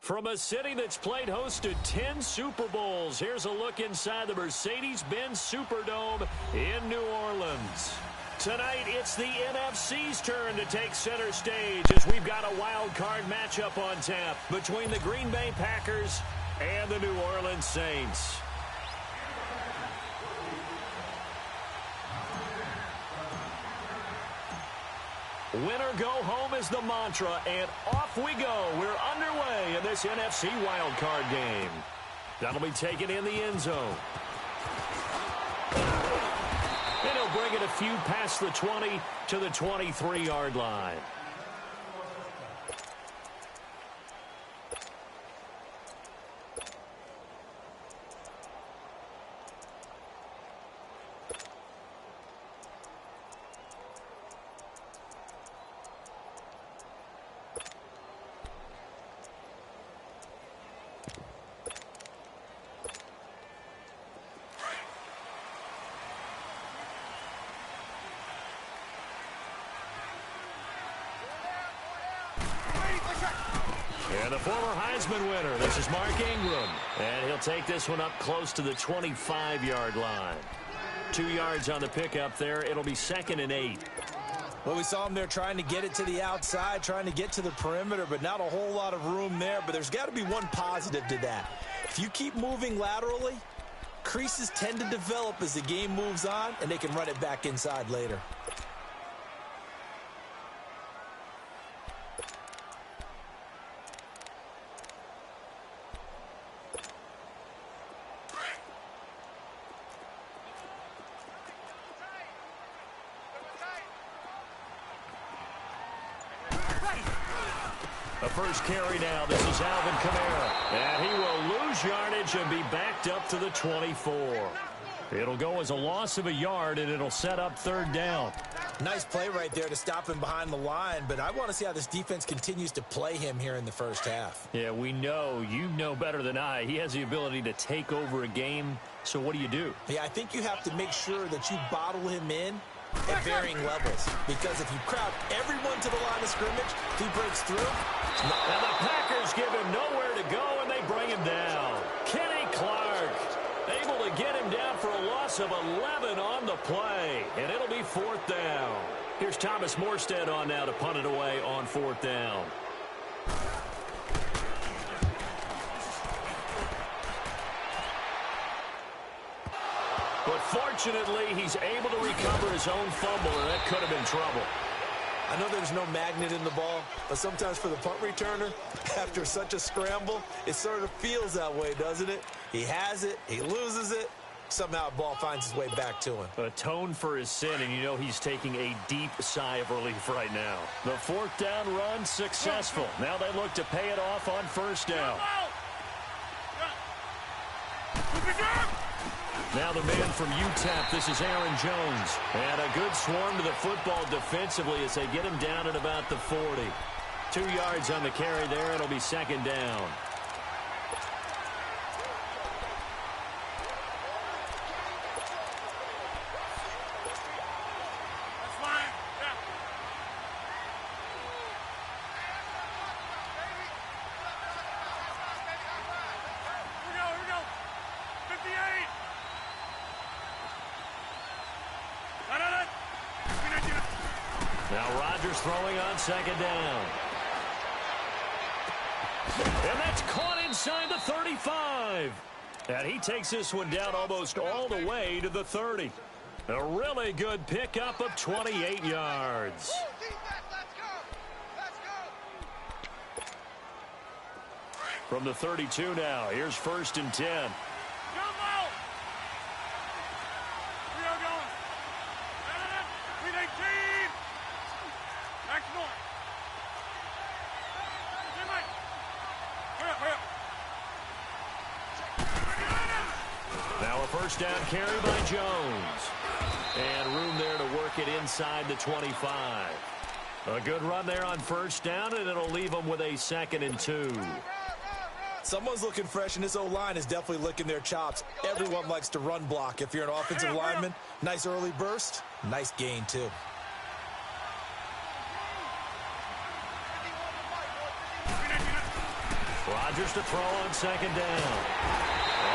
From a city that's played host to 10 Super Bowls, here's a look inside the Mercedes-Benz Superdome in New Orleans. Tonight, it's the NFC's turn to take center stage as we've got a wild card matchup on tap between the Green Bay Packers and the New Orleans Saints. Winner go home is the mantra, and off we go. We're underway in this NFC wildcard game. That'll be taken in the end zone. And he'll bring it a few past the 20 to the 23-yard line. And the former Heisman winner, this is Mark Ingram. And he'll take this one up close to the 25-yard line. 2 yards on the pickup there. It'll be 2nd and 8. Well, we saw him there trying to get it to the outside, trying to get to the perimeter, but not a whole lot of room there. But there's got to be one positive to that. If you keep moving laterally, creases tend to develop as the game moves on, and they can run it back inside later. The first carry now. This is Alvin Kamara. And he will lose yardage and be backed up to the 24. It'll go as a loss of a yard, and it'll set up 3rd down. Nice play right there to stop him behind the line, but I want to see how this defense continues to play him here in the first half. Yeah, we know. You know better than I. He has the ability to take over a game. So what do you do? Yeah, I think you have to make sure that you bottle him in at varying levels, because if you crowd everyone to the line of scrimmage, if he breaks through. And the Packers give him nowhere to go, and they bring him down. Kenny Clark able to get him down for a loss of 11 on the play, and it'll be 4th down. Here's Thomas Morstead on now to punt it away on 4th down. But fortunately, he's able to recover his own fumble, and that could have been trouble. I know there's no magnet in the ball, but sometimes for the punt returner, after such a scramble, it sort of feels that way, doesn't it? He has it, he loses it, somehow the ball finds its way back to him. Atone for his sin, and you know he's taking a deep sigh of relief right now. The 4th down run successful. Now they look to pay it off on 1st down. Now the man from UTEP, this is Aaron Jones. And a good swarm to the football defensively as they get him down at about the 40. 2 yards on the carry there. It'll be 2nd down. Now Rodgers throwing on 2nd down. And that's caught inside the 35. And he takes this one down almost all the way to the 30. A really good pickup of 28 yards. From the 32 now, here's 1st and 10. Now a 1st down carry by Jones. And room there to work it inside the 25. A good run there on 1st down, and it'll leave them with a 2nd and 2. Someone's looking fresh, and this O-line is definitely licking their chops. Everyone likes to run block. If you're an offensive lineman, nice early burst, nice gain too. Rodgers to throw on second down.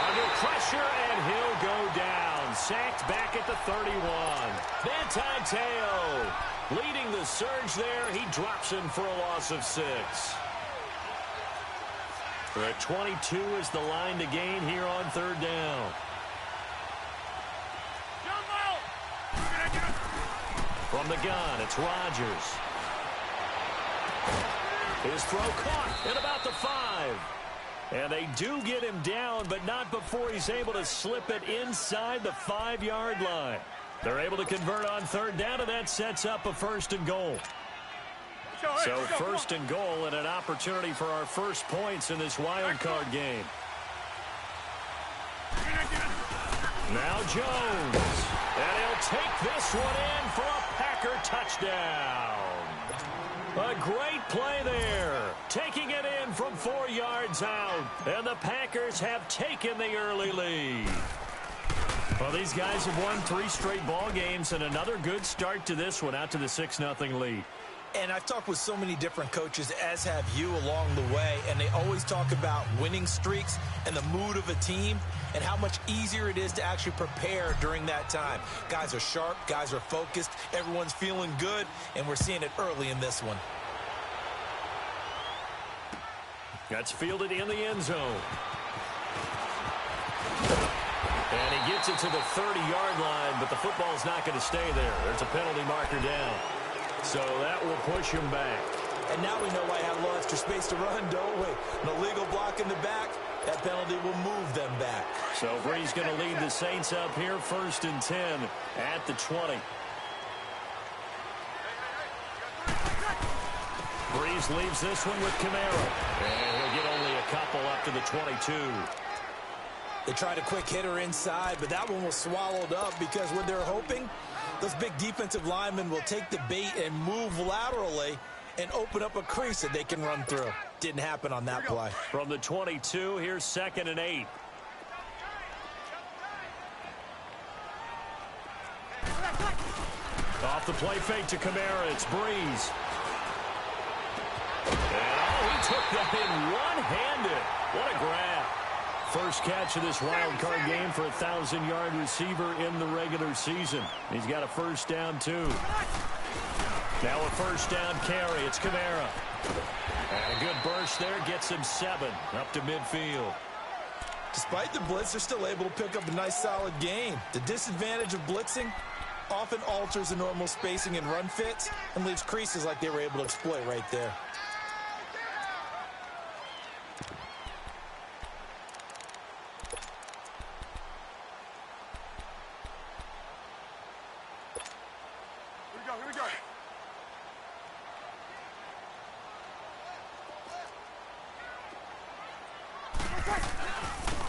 Under pressure, and he'll go down. Sacked back at the 31. Manti Te'o leading the surge there. He drops him for a loss of 6. The 22 is the line to gain here on third down. From the gun, it's Rodgers. His throw caught at about the 5. And they do get him down, but not before he's able to slip it inside the 5-yard line. They're able to convert on third down, and that sets up a 1st and goal. So 1st and goal, and an opportunity for our first points in this wild card game. Now Jones. And he'll take this one in for a Packer touchdown. A great play there. Taking it in from 4 yards out. And the Packers have taken the early lead. Well, these guys have won 3 straight ball games, and another good start to this one, out to the 6-0 lead. And I've talked with so many different coaches, as have you, along the way, and they always talk about winning streaks and the mood of a team and how much easier it is to actually prepare during that time. Guys are sharp, guys are focused, everyone's feeling good, and we're seeing it early in this one. That's fielded in the end zone. And he gets it to the 30-yard line, but the football's not going to stay there. There's a penalty marker down. So that will push him back. And now we know why I have a little extra space to run, don't we? An illegal block in the back, that penalty will move them back. So Brees going to lead the Saints up here, 1st and 10 at the 20. Brees leaves this one with Kamara. And he'll get only a couple up to the 22. They tried a quick hitter inside, but that one was swallowed up because when they're hoping, those big defensive linemen will take the bait and move laterally and open up a crease that they can run through. Didn't happen on that play. From the 22, here's 2nd and 8. Off the play fake to Kamara, it's Brees. And he took that in one-handed. What a grab. First catch of this wild card game for a 1,000-yard receiver in the regular season. He's got a 1st down, too. Now a 1st down carry. It's Kamara. And a good burst there gets him 7 up to midfield. Despite the blitz, they're still able to pick up a nice, solid gain. The disadvantage of blitzing often alters the normal spacing and run fits and leaves creases like they were able to exploit right there.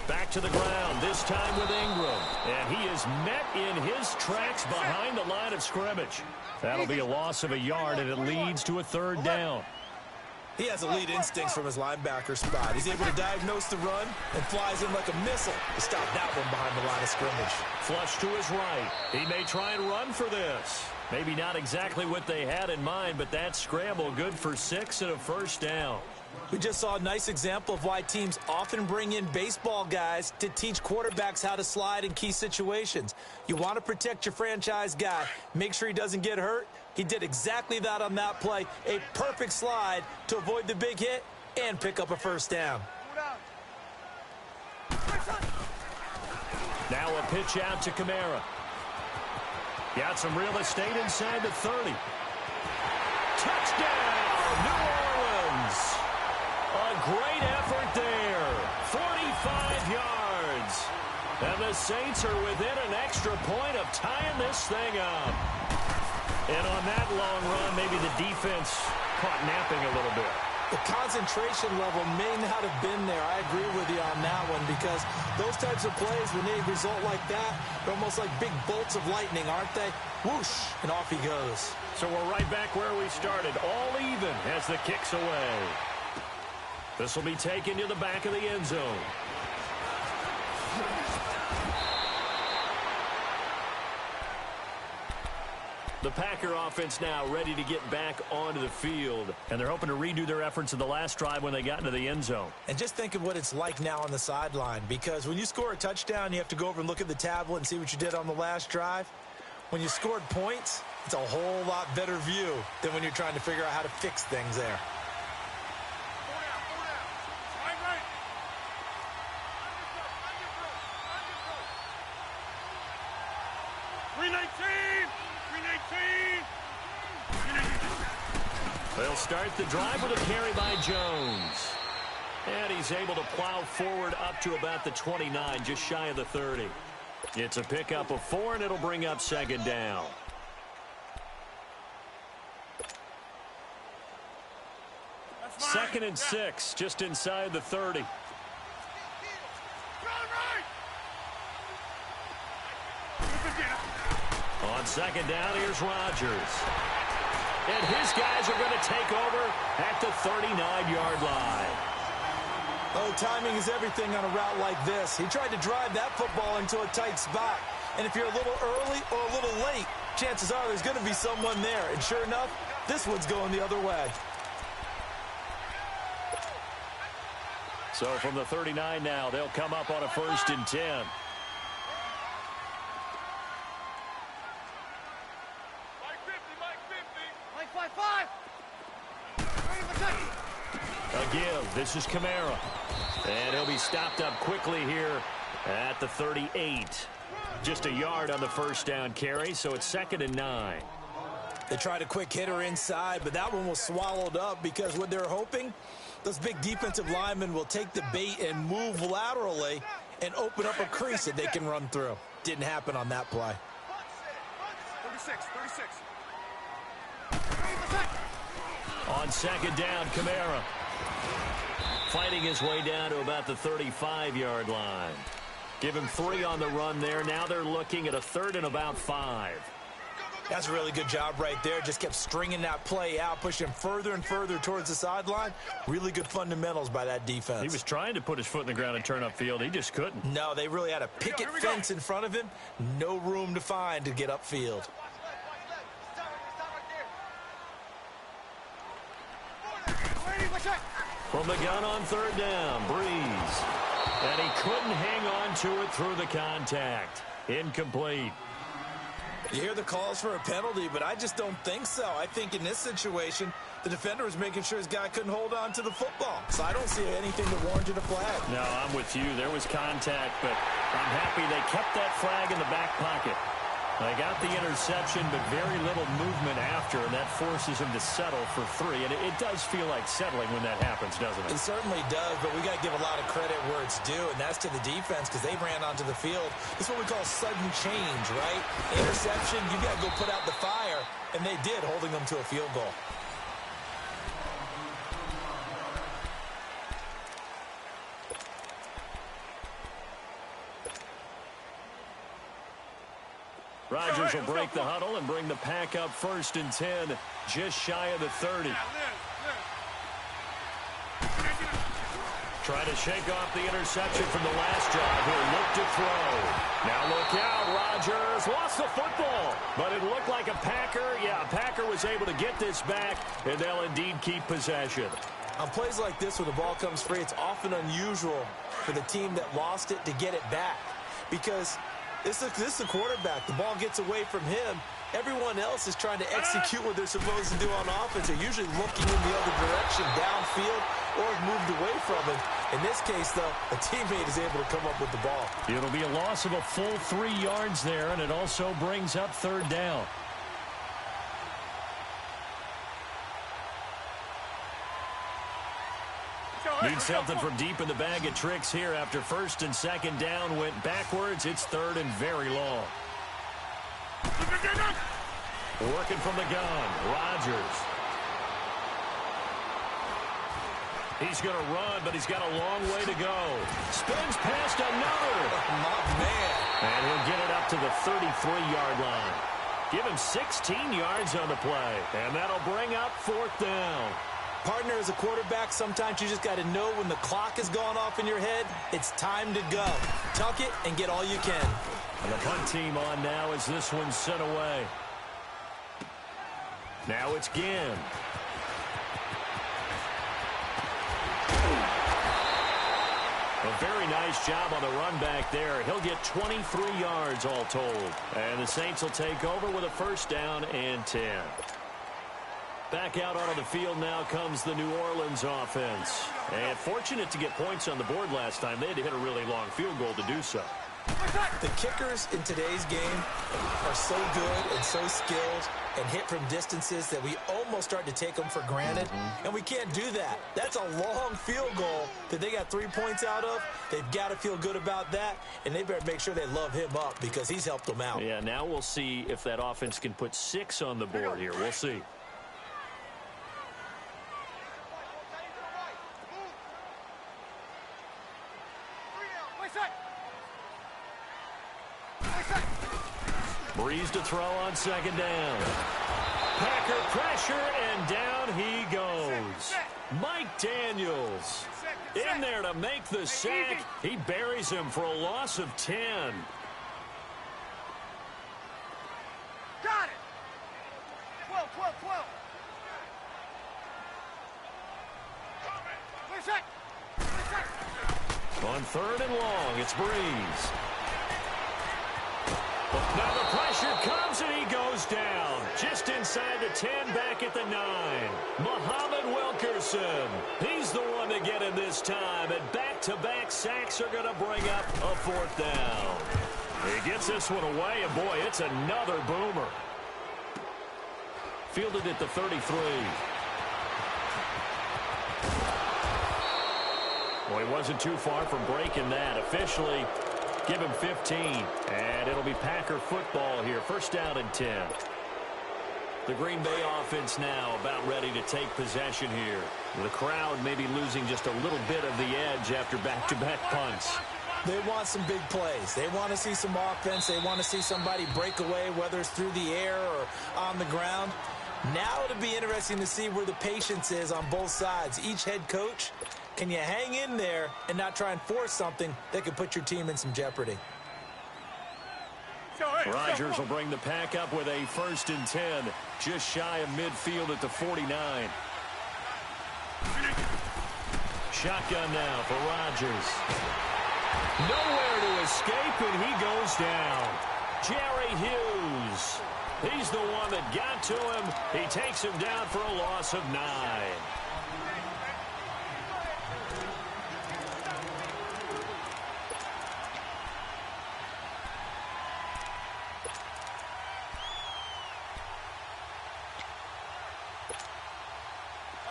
Back to the ground, this time with Ingram. And he is met in his tracks behind the line of scrimmage. That'll be a loss of a yard, and it leads to a 3rd down. He has elite instincts from his linebacker spot. He's able to diagnose the run and flies in like a missile to stop that one behind the line of scrimmage. Flush to his right. He may try and run for this. Maybe not exactly what they had in mind, but that scramble good for 6 and a 1st down. We just saw a nice example of why teams often bring in baseball guys to teach quarterbacks how to slide in key situations. You want to protect your franchise guy. Make sure he doesn't get hurt. He did exactly that on that play. A perfect slide to avoid the big hit and pick up a 1st down. Now a pitch out to Kamara. Got some real estate inside the 30. Touchdown, New Orleans. A great effort there. 45 yards. And the Saints are within an extra point of tying this thing up. And on that long run, maybe the defense caught napping a little bit. The concentration level may not have been there. I agree with you on that one because those types of plays, when they result like that, they're almost like big bolts of lightning, aren't they? Whoosh, and off he goes. So we're right back where we started, all even as the kick's away. This will be taken to the back of the end zone. The Packer offense now ready to get back onto the field. And they're hoping to redo their efforts in the last drive when they got into the end zone. And just think of what it's like now on the sideline, because when you score a touchdown, you have to go over and look at the tablet and see what you did on the last drive. When you scored points, it's a whole lot better view than when you're trying to figure out how to fix things there. They'll start the drive with a carry by Jones. And he's able to plow forward up to about the 29, just shy of the 30. It's a pickup of 4, and it'll bring up second down. Second and 6, just inside the 30. On second down, here's Rodgers. And his guys are going to take over at the 39-yard line. Oh, timing is everything on a route like this. He tried to drive that football into a tight spot. And if you're a little early or a little late, chances are there's going to be someone there. And sure enough, this one's going the other way. So from the 39 now, they'll come up on a 1st and 10. Again, this is Kamara. And he'll be stopped up quickly here at the 38. Just a yard on the first down carry, so it's 2nd and 9. They tried a quick hitter inside, but that one was swallowed up because what they're hoping, those big defensive linemen will take the bait and move laterally and open up a crease that they can run through. Didn't happen on that play. 36. On second down, Kamara fighting his way down to about the 35-yard line. Give him 3 on the run there. Now they're looking at a 3rd and about 5. That's a really good job right there. Just kept stringing that play out, pushing him further and further towards the sideline. Really good fundamentals by that defense. He was trying to put his foot in the ground and turn upfield. He just couldn't. No, they really had a picket fence in front of him. No room to find to get upfield. From the gun on 3rd down, Breeze. And he couldn't hang on to it through the contact. Incomplete. You hear the calls for a penalty, but I just don't think so. I think in this situation, the defender was making sure his guy couldn't hold on to the football. So I don't see anything to warrant a flag. No, I'm with you. There was contact, but I'm happy they kept that flag in the back pocket. They got the interception, but very little movement after, and that forces him to settle for 3. And it does feel like settling when that happens, doesn't it? It certainly does, but we got to give a lot of credit where it's due, and that's to the defense because they ran onto the field. It's what we call sudden change, right? Interception, you got to go put out the fire, and they did, holding them to a field goal. Rodgers will break the huddle and bring the pack up 1st and 10, just shy of the 30. Try to shake off the interception from the last drive. He'll look to throw. Now look out, Rodgers lost the football, but it looked like a Packer. Yeah, a Packer was able to get this back, and they'll indeed keep possession. On plays like this where the ball comes free, it's often unusual for the team that lost it to get it back because this is a quarterback. The ball gets away from him. Everyone else is trying to execute what they're supposed to do on offense. They're usually looking in the other direction, downfield, or moved away from him. In this case, though, a teammate is able to come up with the ball. It'll be a loss of a full 3 yards there, and it also brings up 3rd down. Need something from deep in the bag of tricks here after 1st and 2nd down went backwards. It's 3rd and very long. Working from the gun, Rodgers. He's going to run, but he's got a long way to go. Spins past another. My man. And he'll get it up to the 33-yard line. Give him 16 yards on the play, and that'll bring up 4th down. Partner, as a quarterback, sometimes you just got to know when the clock has gone off in your head, it's time to go. Tuck it and get all you can. And the punt team on now as this one's sent away. Now it's Ginn. A very nice job on the run back there. He'll get 23 yards all told. And the Saints will take over with a first down and 10. Back out onto the field now comes the New Orleans offense. And fortunate to get points on the board last time. They had to hit a really long field goal to do so. The kickers in today's game are so good and so skilled and hit from distances that we almost start to take them for granted. And we can't do that. That's a long field goal that they got 3 points out of. They've got to feel good about that, and they better make sure they love him up because he's helped them out. Yeah, now we'll see if that offense can put 6 on the board here. We'll see. Breeze to throw on second down. Packer pressure, and down he goes. Mike Daniels in there to make the sack. He buries him for a loss of 10. Got it. 12, 12, 12. On third and long, it's Breeze. Now the pressure comes and he goes down. Just inside the 10, back at the 9. Muhammad Wilkerson. He's the one to get him this time. And back-to-back sacks are going to bring up a fourth down. He gets this one away, and boy, it's another boomer. Fielded at the 33. Well, he wasn't too far from breaking that. Officially, give him 15, and it'll be Packer football here. First down and 10. The Green Bay offense now about ready to take possession here. The crowd maybe losing just a little bit of the edge after back-to-back punts. They want some big plays. They want to see some offense. They want to see somebody break away, whether it's through the air or on the ground. Now it'll be interesting to see where the patience is on both sides. Each head coach, can you hang in there and not try and force something that could put your team in some jeopardy? Rodgers will bring the pack up with a first and 10, just shy of midfield at the 49. Shotgun now for Rodgers. Nowhere to escape, and he goes down. Jerry Hughes. He's the one that got to him. He takes him down for a loss of 9.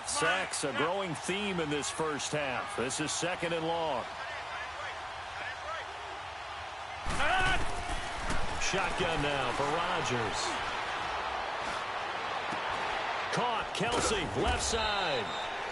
Sacks, a growing theme in this first half. This is second and long. Shotgun now for Rodgers. Caught, Kelsey, left side.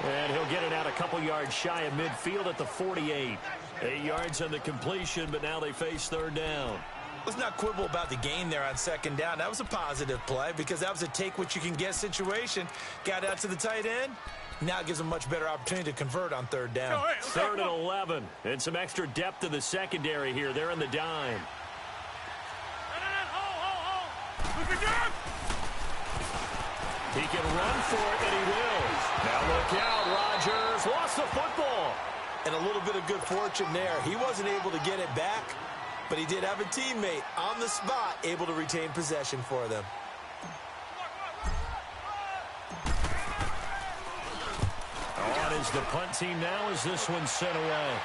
And he'll get it out a couple yards shy of midfield at the 48. 8 yards on the completion, but now they face third down. Let's not quibble about the gain there on second down. That was a positive play because that was a take-what-you-can-get situation. Got out to the tight end. Now it gives them a much better opportunity to convert on third down. Third and 11. And some extra depth in the secondary here. They're in the dime. He can run for it, and he will. Now look out, Rodgers lost the football. And a little bit of good fortune there. He wasn't able to get it back, but he did have a teammate on the spot able to retain possession for them. On is the punt team now as this one's sent away.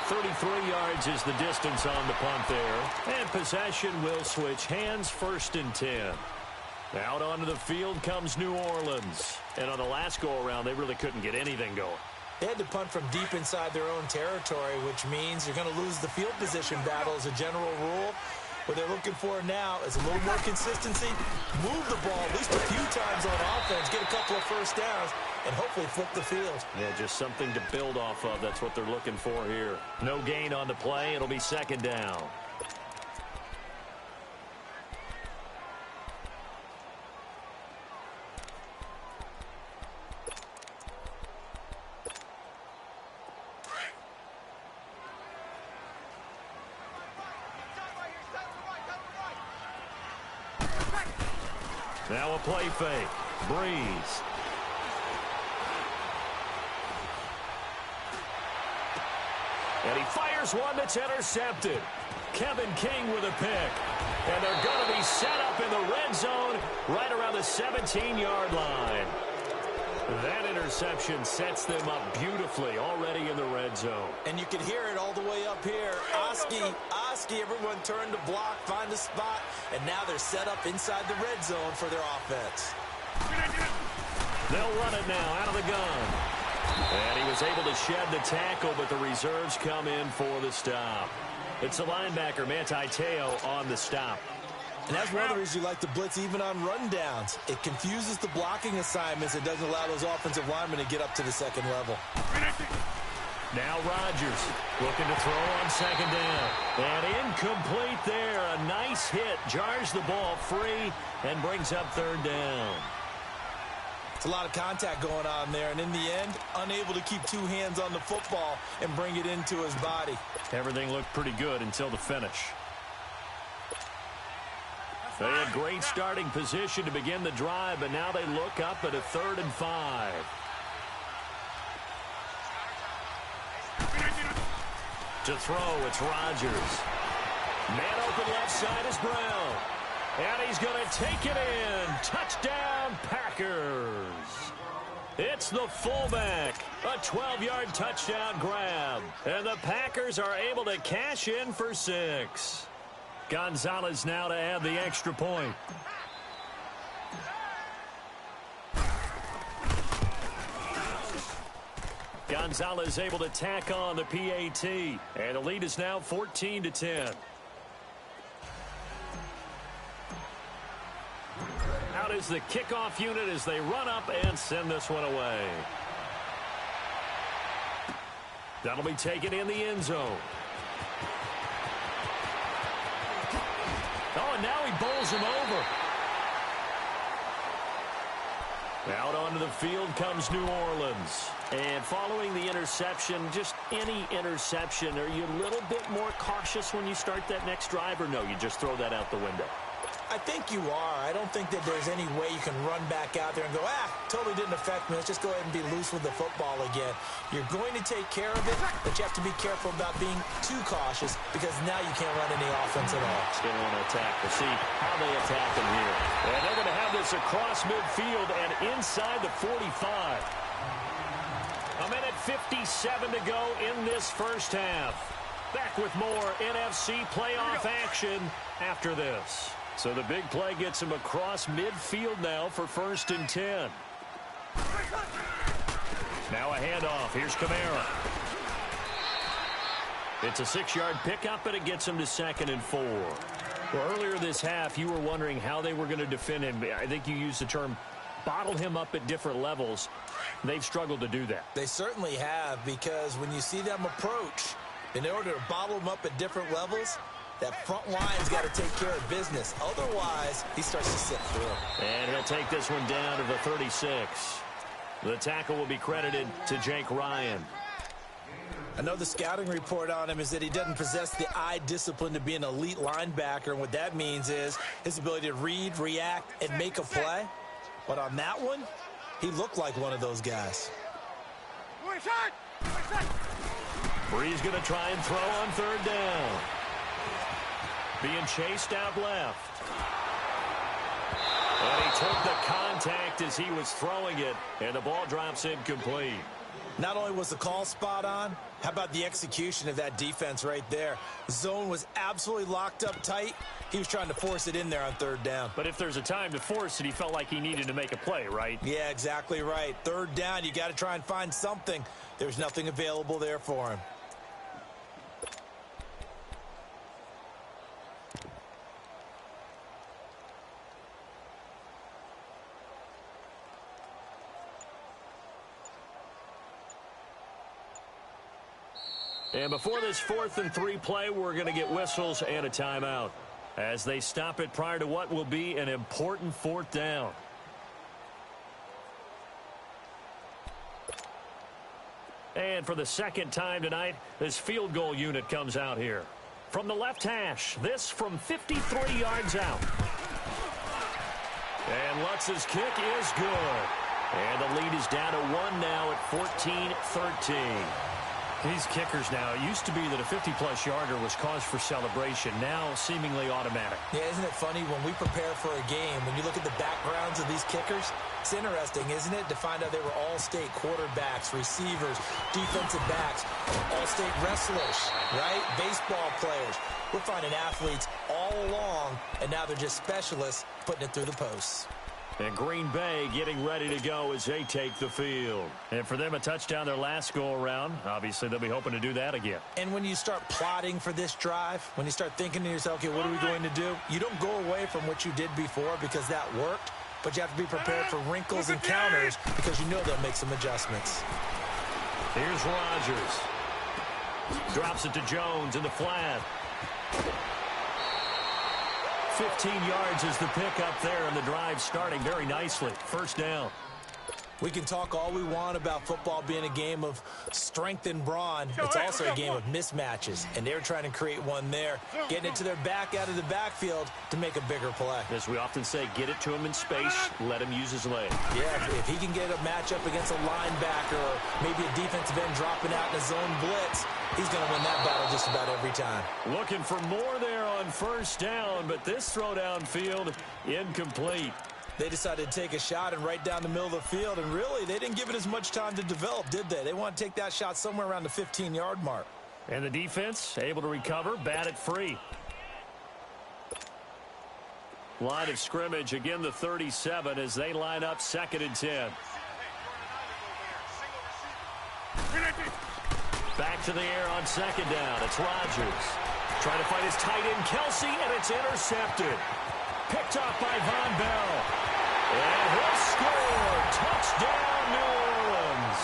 33 yards is the distance on the punt there. And possession will switch hands, first and 10. Out onto the field comes New Orleans. And on the last go-around, they really couldn't get anything going. They had to punt from deep inside their own territory, which means you're going to lose the field position battle as a general rule. What they're looking for now is a little more consistency, move the ball at least a few times on offense, get a couple of first downs, and hopefully flip the field. Yeah, just something to build off of. That's what they're looking for here. No gain on the play. It'll be second down. Now a play fake. Breeze. And he fires one that's intercepted. Kevin King with a pick. And they're going to be set up in the red zone right around the 17-yard line. That interception sets them up beautifully already in the red zone. And you can hear it all the way up here. Oski, everyone turned to block, find a spot, and now they're set up inside the red zone for their offense. They'll run it now out of the gun. And he was able to shed the tackle, but the reserves come in for the stop. It's the linebacker, Manti Te'o, on the stop. And that's one of the reasons you like to blitz even on rundowns. It confuses the blocking assignments. It doesn't allow those offensive linemen to get up to the second level. Now Rodgers looking to throw on second down. And incomplete there. A nice hit. Jars the ball free and brings up third down. It's a lot of contact going on there. And in the end, unable to keep two hands on the football and bring it into his body. Everything looked pretty good until the finish. They had great starting position to begin the drive, but now they look up at a 3rd and 5. To throw, it's Rodgers. Man open left side is Brown. And he's going to take it in. Touchdown, Packers. It's the fullback. A 12-yard touchdown grab. And the Packers are able to cash in for 6. Gonzalez now to add the extra point. Gonzalez able to tack on the PAT. And the lead is now 14-10. Out is the kickoff unit as they run up and send this one away. That'll be taken in the end zone. Oh, and now he bowls him over. Out onto the field comes New Orleans. And following the interception, just any interception, are you a little bit more cautious when you start that next drive, or no, you just throw that out the window? I think you are. I don't think that there's any way you can run back out there and go, totally didn't affect me. Let's just go ahead and be loose with the football again. You're going to take care of it, but you have to be careful about being too cautious because now you can't run any offense at all. Still want to attack. We'll see how they attack him here. And they're going to have this across midfield and inside the 45. A minute 57 to go in this first half. Back with more NFC playoff action after this. So the big play gets him across midfield now for 1st and 10. Now a handoff. Here's Kamara. It's a 6-yard pickup, and it gets him to 2nd and 4. Well, earlier this half, you were wondering how they were going to defend him. I think you used the term bottle him up at different levels. They've struggled to do that. They certainly have, because when you see them approach, in order to bottle him up at different levels, that front line's got to take care of business. Otherwise, he starts to slip through. And he'll take this one down to the 36. The tackle will be credited to Jake Ryan. I know the scouting report on him is that he doesn't possess the eye discipline to be an elite linebacker. And what that means is his ability to read, react, and make a play. But on that one, he looked like one of those guys. Bree's going to try and throw on 3rd down. Being chased out left. And he took the contact as he was throwing it, and the ball drops incomplete. Not only was the call spot on, how about the execution of that defense right there? The zone was absolutely locked up tight. He was trying to force it in there on 3rd down. But if there's a time to force it, he felt like he needed to make a play, right? Yeah, exactly right. 3rd down, you got to try and find something. There's nothing available there for him. And before this 4th and 3 play, we're going to get whistles and a timeout as they stop it prior to what will be an important 4th down. And for the 2nd time tonight, this field goal unit comes out here. From the left hash, this from 53 yards out. And Lutz's kick is good. And the lead is down to 1 now at 14-13. These kickers now, it used to be that a 50-plus yarder was cause for celebration. Now seemingly automatic. Yeah, isn't it funny when we prepare for a game, when you look at the backgrounds of these kickers, it's interesting, isn't it, to find out they were all-state quarterbacks, receivers, defensive backs, all-state wrestlers, right? Baseball players. We're finding athletes all along, and now they're just specialists putting it through the posts. And Green Bay getting ready to go as they take the field. And for them, a touchdown their last go-around. Obviously, they'll be hoping to do that again. And when you start plotting for this drive, when you start thinking to yourself, okay, what are we going to do? You don't go away from what you did before because that worked, but you have to be prepared for wrinkles and counters because you know they'll make some adjustments. Here's Rodgers. Drops it to Jones in the flat. 15 yards is the pickup there, and the drive starting very nicely. First down. We can talk all we want about football being a game of strength and brawn. It's also a game of mismatches, and they're trying to create one there, getting it to their back out of the backfield to make a bigger play. As we often say, get it to him in space, let him use his leg. Yeah, if he can get a matchup against a linebacker or maybe a defensive end dropping out in a zone blitz, he's going to win that battle just about every time. Looking for more there on first down, but this throw downfield incomplete. They decided to take a shot and right down the middle of the field, and really, they didn't give it as much time to develop, did they? They want to take that shot somewhere around the 15-yard mark. And the defense able to recover, bat it free. Line of scrimmage, again the 37 as they line up 2nd and 10. Back to the air on 2nd down. It's Rodgers. Trying to find his tight end, Kelsey, and it's intercepted. Picked off by Von Bell. And he'll score. Touchdown, New Orleans.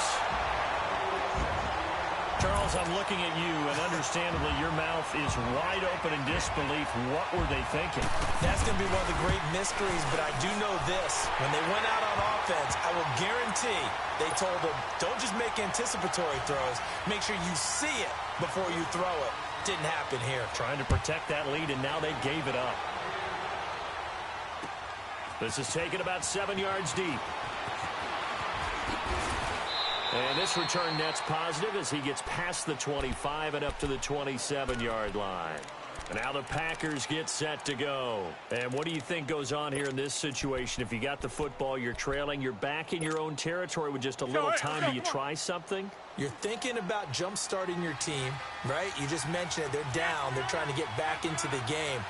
Charles, I'm looking at you, and understandably, your mouth is wide open in disbelief. What were they thinking? That's going to be one of the great mysteries, but I do know this. When they went out on offense, I will guarantee they told them, don't just make anticipatory throws. Make sure you see it before you throw it. Didn't happen here. Trying to protect that lead, and now they gave it up. This is taken about 7 yards deep. And this return net's positive as he gets past the 25 and up to the 27-yard line. And now the Packers get set to go. And what do you think goes on here in this situation? If you got the football, you're trailing, you're back in your own territory with just a little time. Do you try something? You're thinking about jump-starting your team, right? You just mentioned it. They're down. They're trying to get back into the game.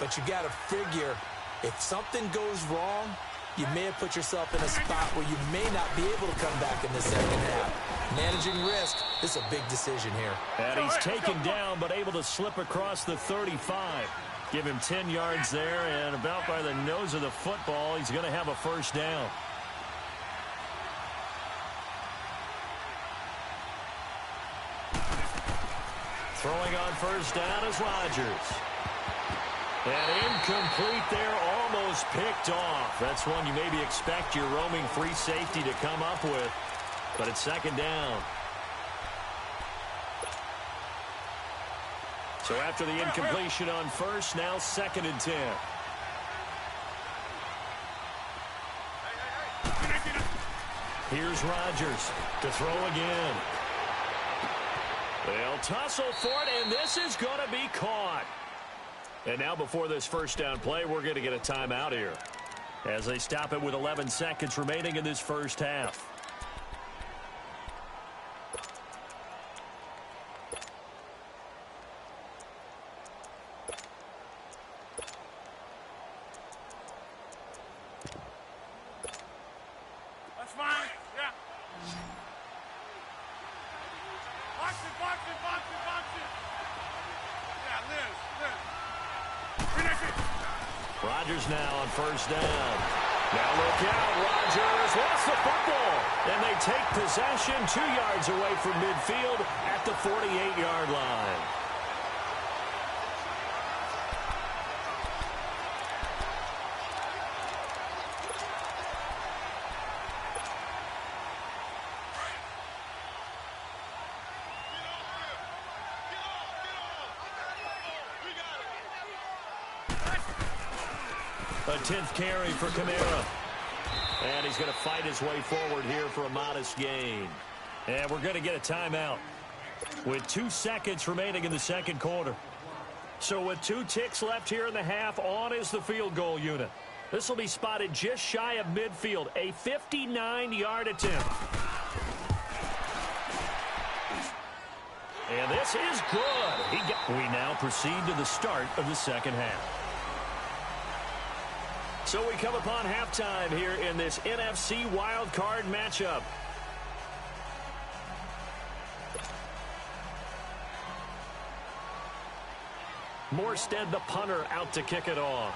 But you got to figure, if something goes wrong, you may have put yourself in a spot where you may not be able to come back in the second half. Managing risk, this is a big decision here. And he's taken down but able to slip across the 35. Give him 10 yards there, and about by the nose of the football, he's going to have a first down. Throwing on first down is Rodgers. And incomplete there, almost picked off. That's one you maybe expect your roaming free safety to come up with. But it's 2nd down. So after the incompletion on first, now 2nd and 10. Here's Rodgers to throw again. They'll tussle for it, and this is going to be caught. And now before this first down play, we're going to get a timeout here as they stop it with 11 seconds remaining in this first half. That's fine. Yeah. Box it, box it, box it, box it. Yeah, Liz. Rodgers now on first down. Now look out, Rodgers lost the football. And they take possession 2 yards away from midfield at the 48-yard line. A 10th carry for Kamara. And he's going to fight his way forward here for a modest gain. And we're going to get a timeout with 2 seconds remaining in the second quarter. So with 2 ticks left here in the half, on is the field goal unit. This will be spotted just shy of midfield. A 59-yard attempt. And this is good. We now proceed to the start of the second half. So we come upon halftime here in this NFC wildcard matchup. Morstead, the punter, out to kick it off.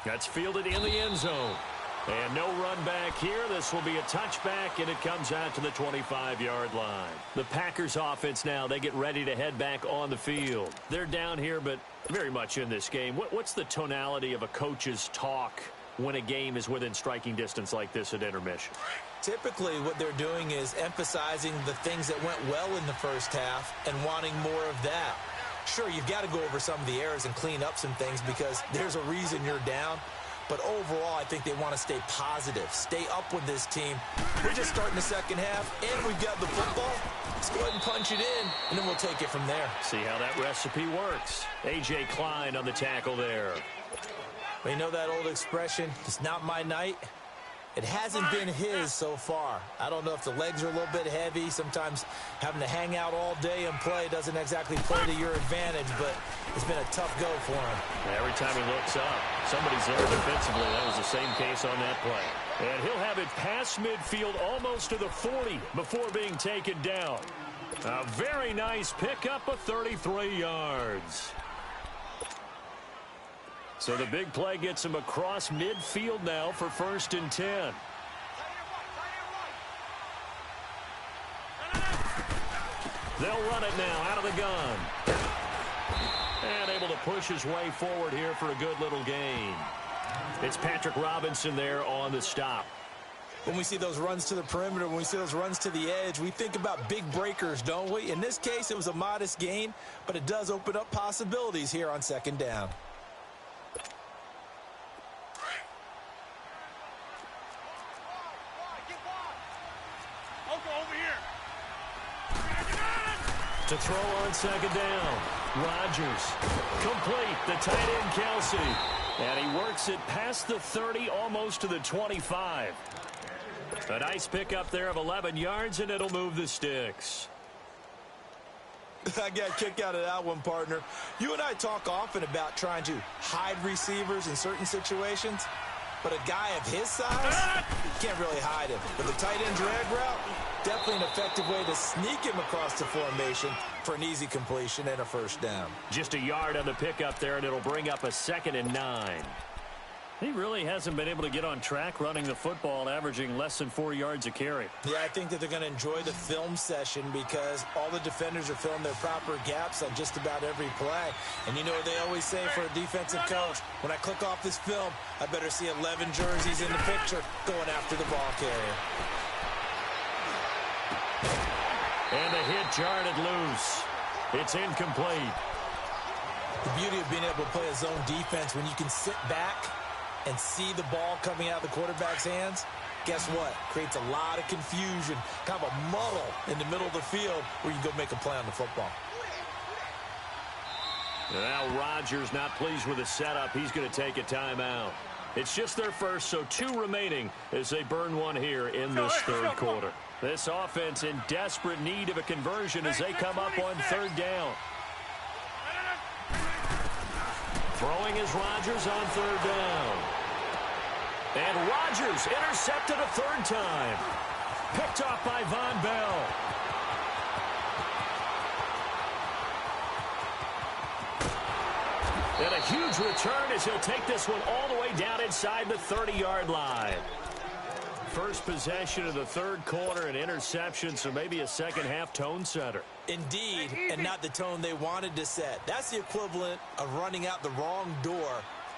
That's fielded in the end zone. And no run back here. This will be a touchback, and it comes out to the 25-yard line. The Packers offense now, they get ready to head back on the field. They're down here, but very much in this game. What's the tonality of a coach's talk when a game is within striking distance like this at intermission? Typically, what they're doing is emphasizing the things that went well in the first half and wanting more of that. Sure, you've got to go over some of the errors and clean up some things because there's a reason you're down. But overall, I think they want to stay positive, stay up with this team. We're just starting the second half, and we've got the football. Let's go ahead and punch it in, and then we'll take it from there. See how that recipe works. A.J. Klein on the tackle there. Well, you know that old expression, it's not my night? It hasn't been his so far. I don't know if the legs are a little bit heavy. Sometimes having to hang out all day and play doesn't exactly play to your advantage, but it's been a tough go for him. Every time he looks up, somebody's there defensively. That was the same case on that play. And he'll have it past midfield almost to the 40 before being taken down. A very nice pickup of 33 yards. So the big play gets him across midfield now for 1st and 10. They'll run it now out of the gun. And able to push his way forward here for a good little gain. It's Patrick Robinson there on the stop. When we see those runs to the perimeter, when we see those runs to the edge, we think about big breakers, don't we? In this case, it was a modest gain, but it does open up possibilities here on 2nd down. To throw on 2nd down. Rodgers. Complete. The tight end, Kelsey. And he works it past the 30, almost to the 25. A nice pickup there of 11 yards, and it'll move the sticks. I got a kick out of that one, partner. You and I talk often about trying to hide receivers in certain situations, but a guy of his size, you can't really hide him. But the tight end drag route, definitely an effective way to sneak him across the formation for an easy completion and a 1st down. Just a yard on the pickup there, and it'll bring up a 2nd and 9. He really hasn't been able to get on track running the football, averaging less than 4 yards a carry. Yeah, I think that they're going to enjoy the film session because all the defenders are filling their proper gaps on just about every play. And you know what they always say for a defensive coach, when I click off this film, I better see 11 jerseys in the picture going after the ball carrier. And the hit jarred it loose. It's incomplete. The beauty of being able to play a zone defense when you can sit back and see the ball coming out of the quarterback's hands, guess what? Creates a lot of confusion, kind of a muddle in the middle of the field where you can go make a play on the football. Now Rodgers not pleased with the setup. He's going to take a timeout. It's just their first, so 2 remaining as they burn one here in this 3rd quarter. This offense in desperate need of a conversion as they come up on 3rd down. Throwing is Rodgers on 3rd down. And Rodgers intercepted a 3rd time. Picked off by Von Bell. And a huge return as he'll take this one all the way down inside the 30-yard line. First possession of the 3rd quarter, an interception, so maybe a second-half tone setter. Indeed, and not the tone they wanted to set. That's the equivalent of running out the wrong door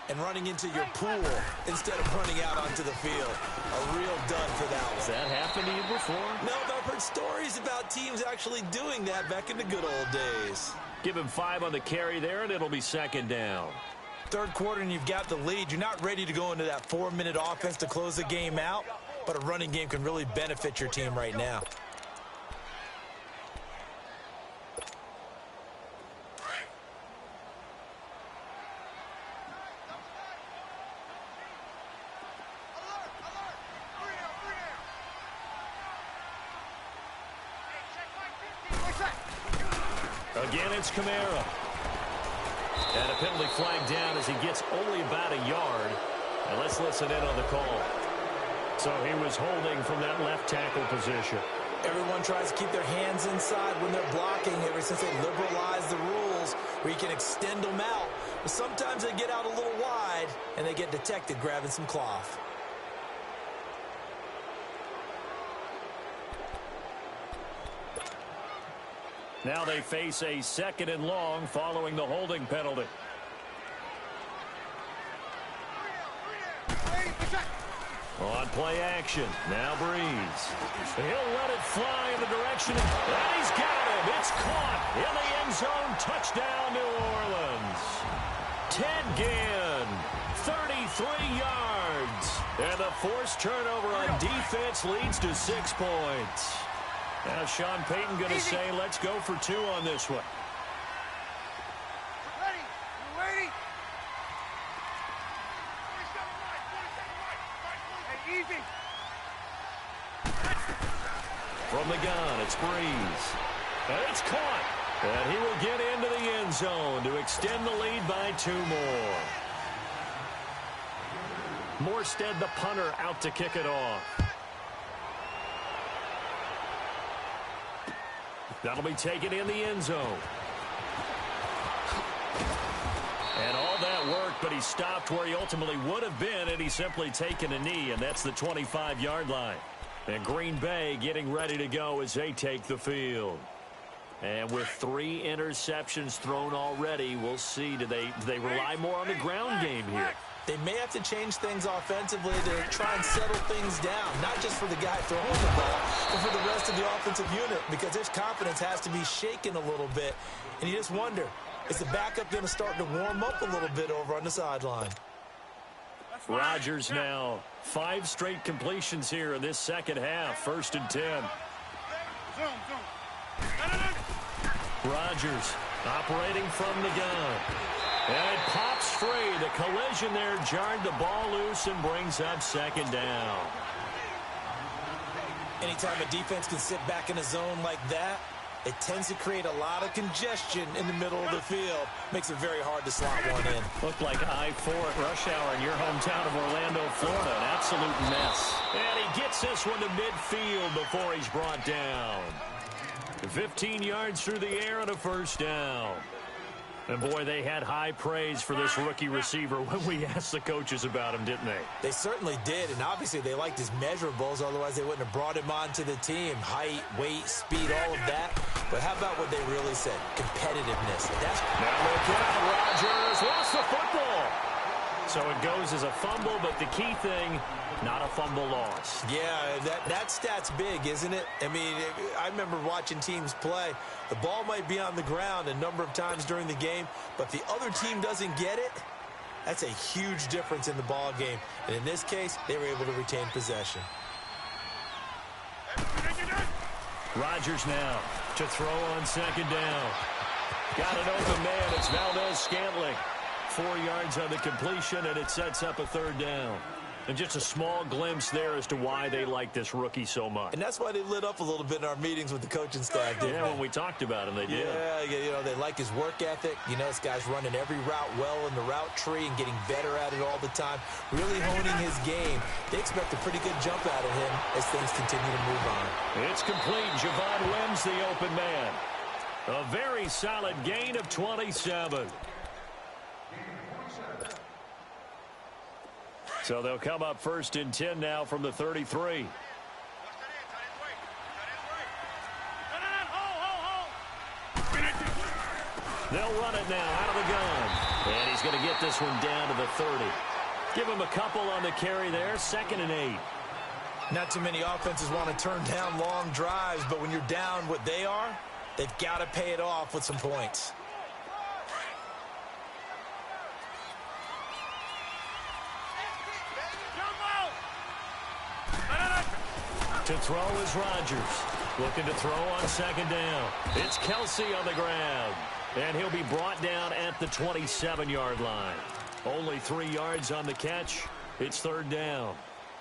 and running into your pool instead of running out onto the field. A real dud for that one. Has that happened to you before? No, but I've heard stories about teams actually doing that back in the good old days. Give him 5 on the carry there, and it'll be second down. Third quarter, and you've got the lead. You're not ready to go into that 4-minute offense to close the game out, but a running game can really benefit your team right now. Again, it's Kamara. And a penalty flag down as he gets only about a yard. And let's listen in on the call. So he was holding from that left tackle position. Everyone tries to keep their hands inside when they're blocking ever since they liberalized the rules where you can extend them out. But sometimes they get out a little wide and they get detected grabbing some cloth. Now they face a 2nd and long following the holding penalty. On play action. Now Breeze. He'll let it fly in the direction. And he's got him. It's caught in the end zone. Touchdown, New Orleans. Ted Ginn, 33 yards. And the forced turnover on defense leads to 6 points. Now Sean Payton going to say, let's go for 2 on this one. Ready? You ready? Hey, easy. From the gun, it's Breeze. And it's caught. And he will get into the end zone to extend the lead by 2 more. Morstead, the punter, out to kick it off. That'll be taken in the end zone. And all that worked, but he stopped where he ultimately would have been, and he's simply taken a knee, and that's the 25-yard line. And Green Bay getting ready to go as they take the field. And with 3 interceptions thrown already, we'll see. Do they rely more on the ground game here? They may have to change things offensively to try and settle things down, not just for the guy throwing the ball, but for the rest of the offensive unit, because his confidence has to be shaken a little bit. And you just wonder, is the backup going to start to warm up a little bit over on the sideline? Rodgers now 5 straight completions here in this second half. 1st and 10. Zoom. Rodgers operating from the gun. And it pops free. The collision there jarred the ball loose and brings up 2nd down. Anytime a defense can sit back in a zone like that, it tends to create a lot of congestion in the middle of the field. Makes it very hard to slot one in. Looked like I-4 at rush hour in your hometown of Orlando, Florida. An absolute mess. And he gets this one to midfield before he's brought down. 15 yards through the air and a 1st down. And, boy, they had high praise for this rookie receiver when we asked the coaches about him, didn't they? They certainly did, and obviously they liked his measurables, otherwise they wouldn't have brought him onto the team. Height, weight, speed, all of that. But how about what they really said? Competitiveness. That's now look out, Rodgers lost the football. So it goes as a fumble, but the key thing, not a fumble loss. Yeah, that stat's big, isn't it? I mean, I remember watching teams play. The ball might be on the ground a number of times during the game, but if the other team doesn't get it, that's a huge difference in the ball game. And in this case, they were able to retain possession. Rodgers now to throw on 2nd down. Got an open man. It's Valdez-Scantling. 4 yards on the completion, and it sets up a 3rd down. And just a small glimpse there as to why they like this rookie so much. And that's why they lit up a little bit in our meetings with the coaching staff, didn't they? When we talked about him, they did. Yeah, you know, they like his work ethic. You know, this guy's running every route well in the route tree and getting better at it all the time. Really honing his game. They expect a pretty good jump out of him as things continue to move on. It's complete. Javon Wims, the open man. A very solid gain of 27. So they'll come up 1st and 10 now from the 33. They'll run it now out of the gun. And he's going to get this one down to the 30. Give him a couple on the carry there. 2nd and 8. Not too many offenses want to turn down long drives, but when you're down what they are, they've got to pay it off with some points. To throw is Rodgers. Looking to throw on 2nd down. It's Kelsey on the ground. And he'll be brought down at the 27-yard line. Only 3 yards on the catch. It's 3rd down.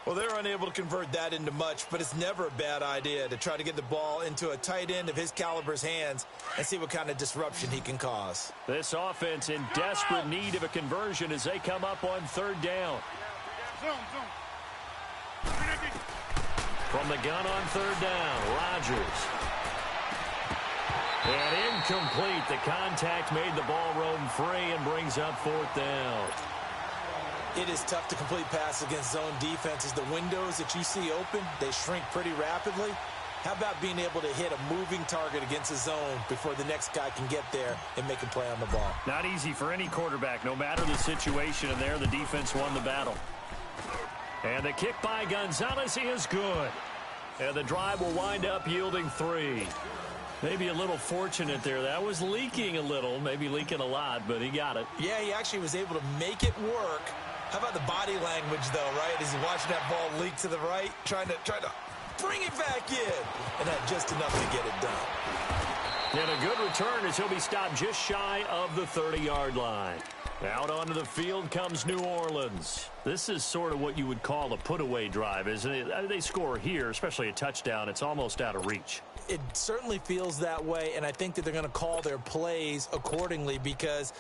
Well, they're unable to convert that into much, but it's never a bad idea to try to get the ball into a tight end of his caliber's hands and see what kind of disruption he can cause. This offense in desperate need of a conversion as they come up on 3rd down. From the gun on 3rd down, Rodgers. And incomplete. The contact made the ball roam free and brings up 4th down. It is tough to complete pass against zone defenses. The windows that you see open, they shrink pretty rapidly. How about being able to hit a moving target against a zone before the next guy can get there and make a play on the ball? Not easy for any quarterback, no matter the situation, and there the defense won the battle. And the kick by Gonzalez is good. And the drive will wind up yielding 3. Maybe a little fortunate there. That was leaking a little, maybe leaking a lot, but he got it. Yeah, he actually was able to make it work. How about the body language, though, right? As he's watching that ball leak to the right, trying to bring it back in. And that just enough to get it done. And a good return as he'll be stopped just shy of the 30-yard line. Out onto the field comes New Orleans. This is sort of what you would call a put-away drive, isn't it? They score here, especially a touchdown. It's almost out of reach. It certainly feels that way, and I think that they're going to call their plays accordingly because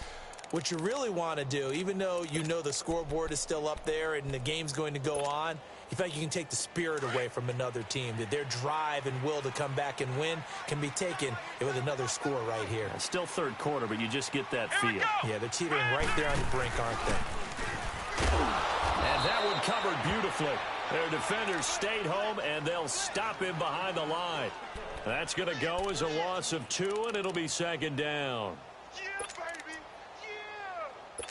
what you really want to do, even though you know the scoreboard is still up there and the game's going to go on, you feel like you can take the spirit away from another team, that their drive and will to come back and win can be taken with another score right here. It's still 3rd quarter, but you just get that feel. Yeah, they're teetering right there on the brink, aren't they? And that one covered beautifully. Their defenders stayed home, and they'll stop him behind the line. That's going to go as a loss of 2, and it'll be 2nd down. Yeah, baby. Yeah.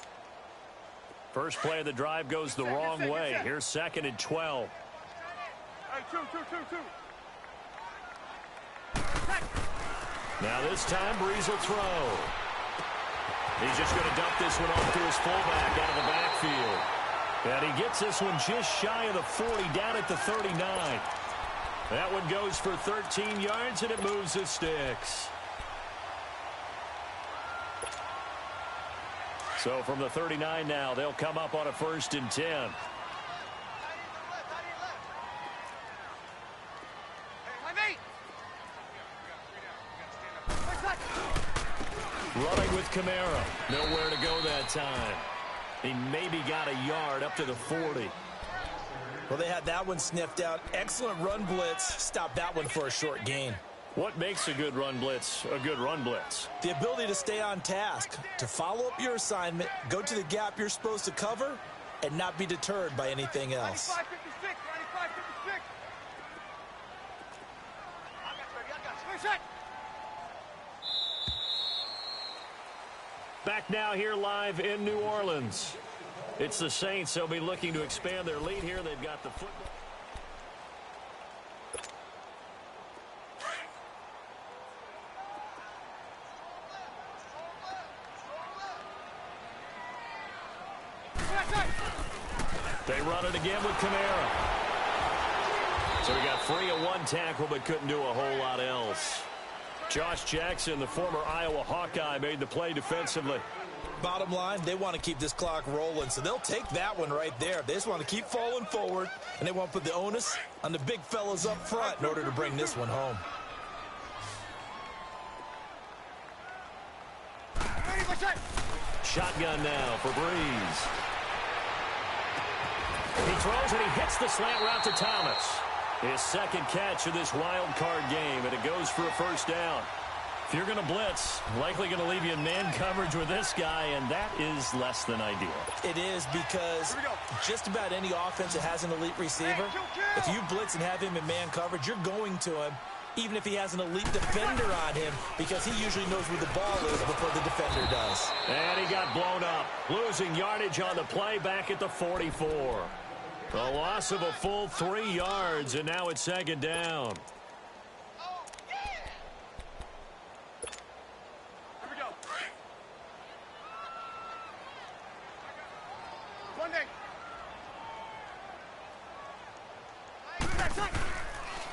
First play of the drive goes the wrong way. Here's 2nd and 12. Hey, two. Now this time, Breeze will throw. He's just going to dump this one off to his fullback out of the backfield. And he gets this one just shy of the 40, down at the 39. That one goes for 13 yards, and it moves the sticks. So from the 39 now, they'll come up on a 1st and 10. Running with Kamara. Nowhere to go that time. He maybe got a yard up to the 40. Well, they had that one sniffed out. Excellent run blitz. Stopped that one for a short gain. What makes a good run blitz a good run blitz? The ability to stay on task, to follow up your assignment, go to the gap you're supposed to cover, and not be deterred by anything else. 95-56. Back now here live in New Orleans. It's the Saints. They'll be looking to expand their lead here. They've got the football. They run it again with Kamara. So he got free of one tackle but couldn't do a whole lot else. Josh Jackson, the former Iowa Hawkeye, made the play defensively. Bottom line, they want to keep this clock rolling, so they'll take that one right there. They just want to keep falling forward, and they want to put the onus on the big fellas up front in order to bring this one home. Shotgun now for Breeze. He throws and he hits the slant route to Thomas. His 2nd catch of this wild card game, and it goes for a 1st down. If you're going to blitz, likely going to leave you in man coverage with this guy, and that is less than ideal. It is, because just about any offense that has an elite receiver, if you blitz and have him in man coverage, you're going to him, even if he has an elite defender on him, because he usually knows where the ball is before the defender does. And he got blown up, losing yardage on the play back at the 44. A loss of a full 3 yards, and now it's second down.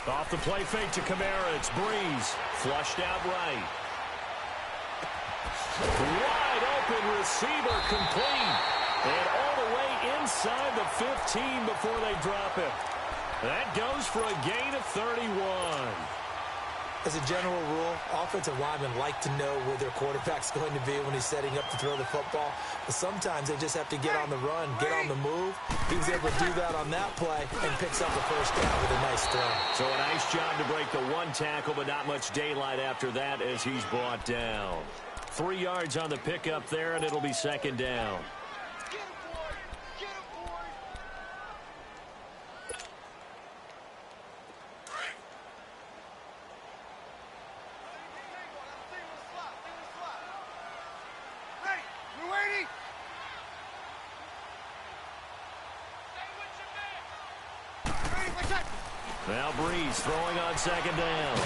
Off the play fake to Kamara. It's Breeze. Flushed out right. Wide open receiver complete. And all the way inside the 15 before they drop it. That goes for a gain of 31. As a general rule, offensive linemen like to know where their quarterback's going to be when he's setting up to throw the football. But sometimes they just have to get on the run, get on the move. He was able to do that on that play and picks up a first down with a nice throw. So a nice job to break the one tackle, but not much daylight after that as he's brought down. 3 yards on the pickup there, and it'll be second down. Now Breeze throwing on second down.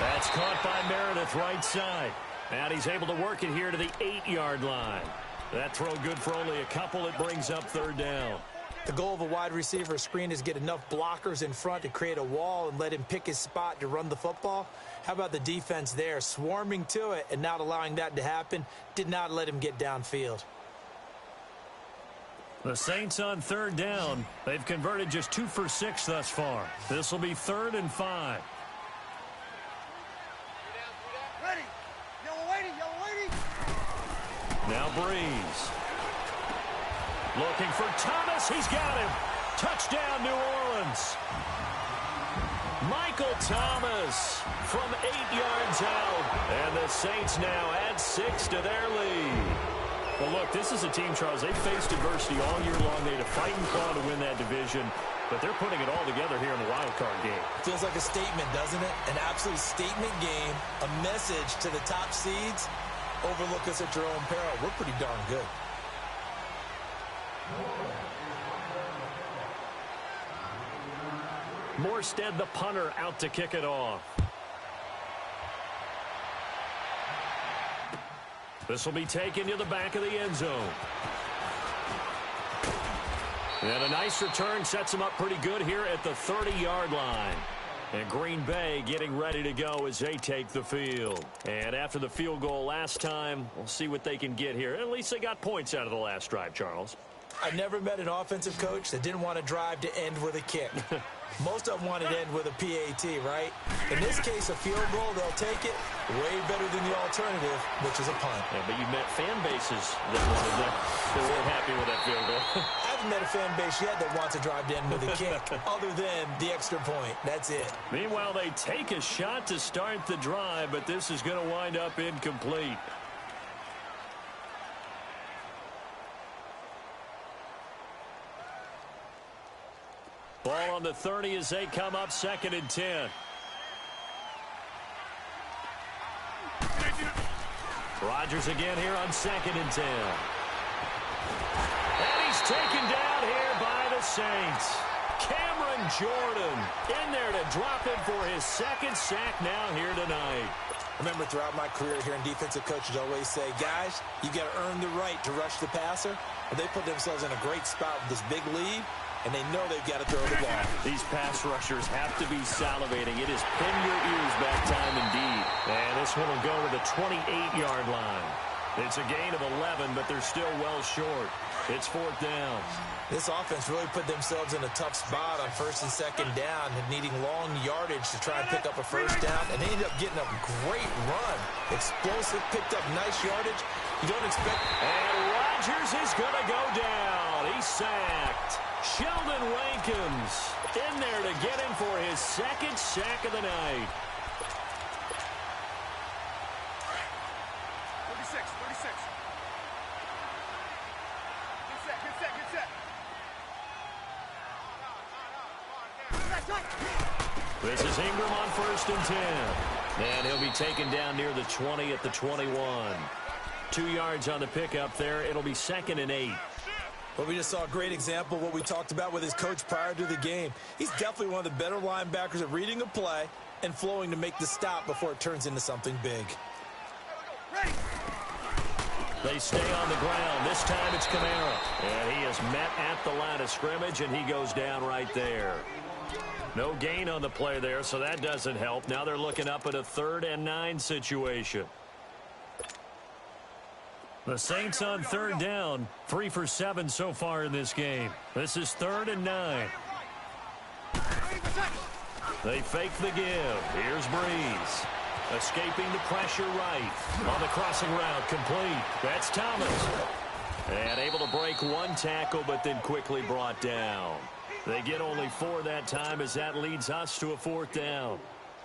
That's caught by Meredith right side. And he's able to work it here to the 8-yard line. That throw good for only a couple. It brings up third down. The goal of a wide receiver screen is get enough blockers in front to create a wall and let him pick his spot to run the football. How about the defense there, swarming to it and not allowing that to happen? Did not let him get downfield. The Saints on third down. They've converted just 2 for 6 thus far. This will be 3rd and 5. Ready. Yellow lady, yellow lady. Now Breeze. Looking for Thomas. He's got him. Touchdown, New Orleans. Michael Thomas from 8 yards out. And the Saints now add 6 to their lead. Well, look, this is a team, Charles. They faced adversity all year long. They had to fight and claw to win that division, but they're putting it all together here in the wild card game. Feels like a statement, doesn't it? An absolute statement game, a message to the top seeds. Overlook us at your own peril. We're pretty darn good. Morstead, the punter, out to kick it off. This will be taken to the back of the end zone. And a nice return sets him up pretty good here at the 30-yard line. And Green Bay getting ready to go as they take the field. And after the field goal last time, we'll see what they can get here. At least they got points out of the last drive, Charles. I've never met an offensive coach that didn't want to drive to end with a kick. Most of them want to end with a PAT, right? In this case, a field goal, they'll take it way better than the alternative, which is a punt. Yeah, but you've met fan bases that weren't happy with that field goal. I haven't met a fan base yet that wants to drive to end with a kick, other than the extra point. That's it. Meanwhile, they take a shot to start the drive, but this is going to wind up incomplete. Ball on the 30 as they come up 2nd and 10. Rodgers again here on 2nd and 10. And he's taken down here by the Saints. Cameron Jordan in there to drop him for his 2nd sack now here tonight. Remember, throughout my career here in defensive coaches always say, guys, you got to earn the right to rush the passer. And they put themselves in a great spot with this big lead, and they know they've got to throw the ball. These pass rushers have to be salivating. It is pin your ears back time indeed. And this one will go to the 28-yard line. It's a gain of 11, but they're still well short. It's 4th down. This offense really put themselves in a tough spot on 1st and 2nd down, needing long yardage to try and pick up a first down, and they ended up getting a great run. Explosive, picked up nice yardage. You don't expect... And Rodgers is going to go down. He's sacked. Sheldon Rankins in there to get him for his 2nd sack of the night. 36. Get set. This is Ingram on 1st and 10. And he'll be taken down near the 20 at the 21. 2 yards on the pickup there. It'll be 2nd and 8. Well, we just saw a great example of what we talked about with his coach prior to the game. He's definitely one of the better linebackers at reading a play and flowing to make the stop before it turns into something big. They stay on the ground. This time it's Kamara. And he is met at the line of scrimmage, and he goes down right there. No gain on the play there, so that doesn't help. Now they're looking up at a 3rd and 9 situation. The Saints on 3rd down, 3 for 7 so far in this game. This is 3rd and 9. They fake the give. Here's Breeze. Escaping the pressure right. On the crossing route, complete. That's Thomas. And able to break 1 tackle, but then quickly brought down. They get only 4 that time as that leads us to a 4th down.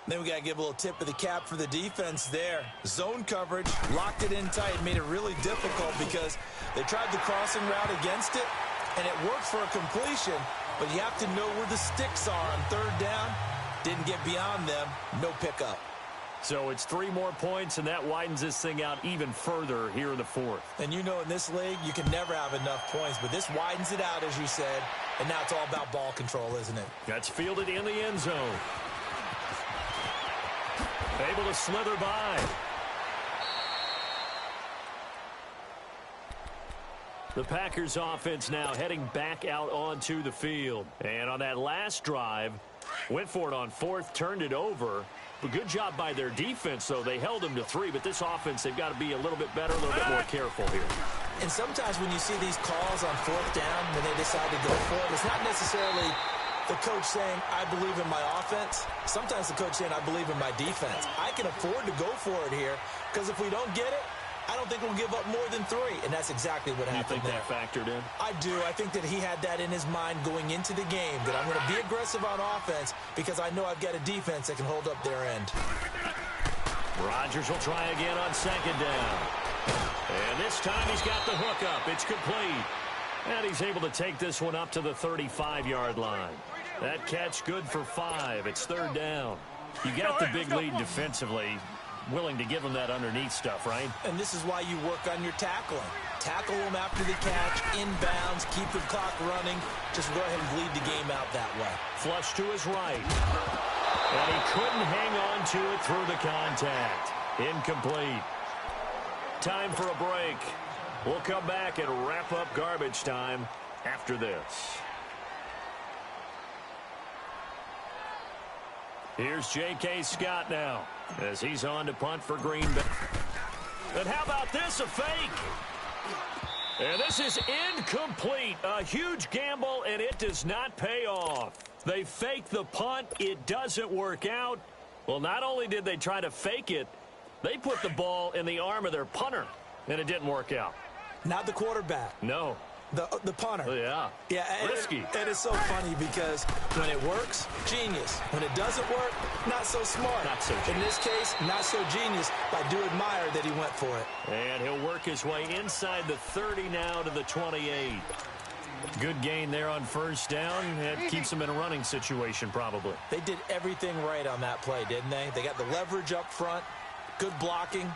Then we got to give a little tip of the cap for the defense there. Zone coverage, locked it in tight, made it really difficult because they tried the crossing route against it, and it worked for a completion, but you have to know where the sticks are on 3rd down. Didn't get beyond them, no pickup. So it's 3 more points, and that widens this thing out even further here in the 4th. And you know in this league, you can never have enough points, but this widens it out, as you said, and now it's all about ball control, isn't it? That's fielded in the end zone. Able to slither by. The Packers offense now heading back out onto the field. And on that last drive, went for it on 4th, turned it over. But good job by their defense, though. They held them to 3, but this offense, they've got to be a little bit better, a little bit more careful here. And sometimes when you see these calls on 4th down, when they decide to go for it, it's not necessarily the coach saying, I believe in my offense. Sometimes the coach saying, I believe in my defense. I can afford to go for it here because if we don't get it, I don't think we'll give up more than 3. And that's exactly what happened there. You think that factored in? I do. I think that he had that in his mind going into the game, that I'm going to be aggressive on offense because I know I've got a defense that can hold up their end. Rodgers will try again on 2nd down. And this time he's got the hook up. It's complete. And he's able to take this one up to the 35-yard line. That catch good for 5. It's 3rd down. You got the big lead defensively. Willing to give him that underneath stuff, right? And this is why you work on your tackling. Tackle him after the catch, inbounds, keep the clock running. Just go ahead and bleed the game out that way. Flush to his right. And he couldn't hang on to it through the contact. Incomplete. Time for a break. We'll come back and wrap up garbage time after this. Here's J.K. Scott now as he's on to punt for Green Bay. And how about this, a fake? And this is incomplete. A huge gamble, and it does not pay off. They fake the punt. It doesn't work out. Well, not only did they try to fake it, they put the ball in the arm of their punter, and it didn't work out. Not the quarterback. No. The punter. Oh, yeah. Yeah. Risky. And it's so funny because when it works, genius. When it doesn't work, not so smart. Not so genius. In this case, not so genius. But I do admire that he went for it. And he'll work his way inside the 30 now to the 28. Good gain there on 1st down. It keeps him in a running situation probably. They did everything right on that play, didn't they? They got the leverage up front, good blocking.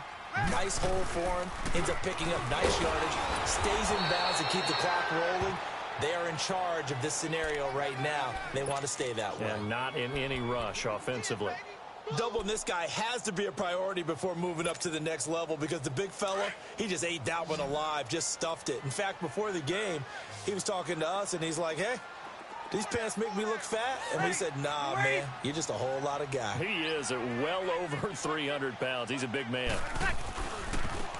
Nice hole for him. Ends up picking up nice yardage. Stays in bounds to keep the clock rolling. They are in charge of this scenario right now. They want to stay that way. And not in any rush offensively. Doubling this guy has to be a priority before moving up to the next level because the big fella, he just ate that one alive, just stuffed it. In fact, before the game, he was talking to us, and he's like, hey, these pants make me look fat? And we said, nah, man, you're just a whole lot of guy. He is at well over 300 pounds. He's a big man.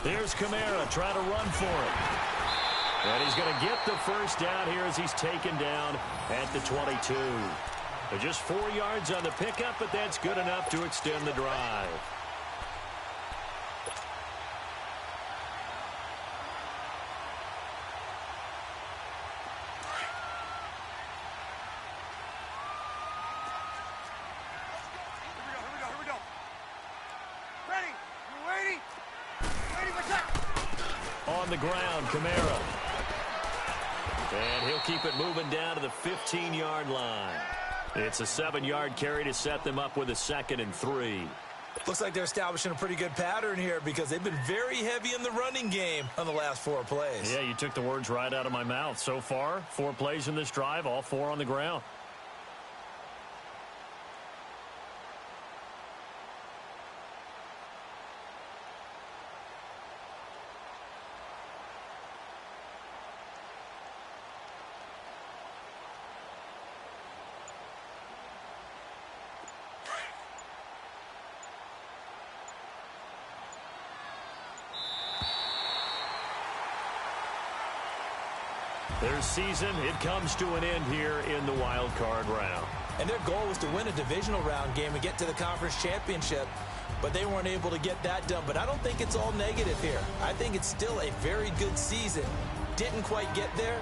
Here's Kamara trying to run for it. And he's going to get the 1st down here as he's taken down at the 22. Just 4 yards on the pickup, but that's good enough to extend the drive. On the ground, Kamara. And he'll keep it moving down to the 15-yard line. It's a 7-yard carry to set them up with a 2nd and 3. Looks like they're establishing a pretty good pattern here because they've been very heavy in the running game on the last 4 plays. Yeah, you took the words right out of my mouth. So far, 4 plays in this drive, all 4 on the ground. Their season, it comes to an end here in the wild card round. And their goal was to win a divisional round game and get to the conference championship, but they weren't able to get that done. But I don't think it's all negative here. I think it's still a very good season. Didn't quite get there.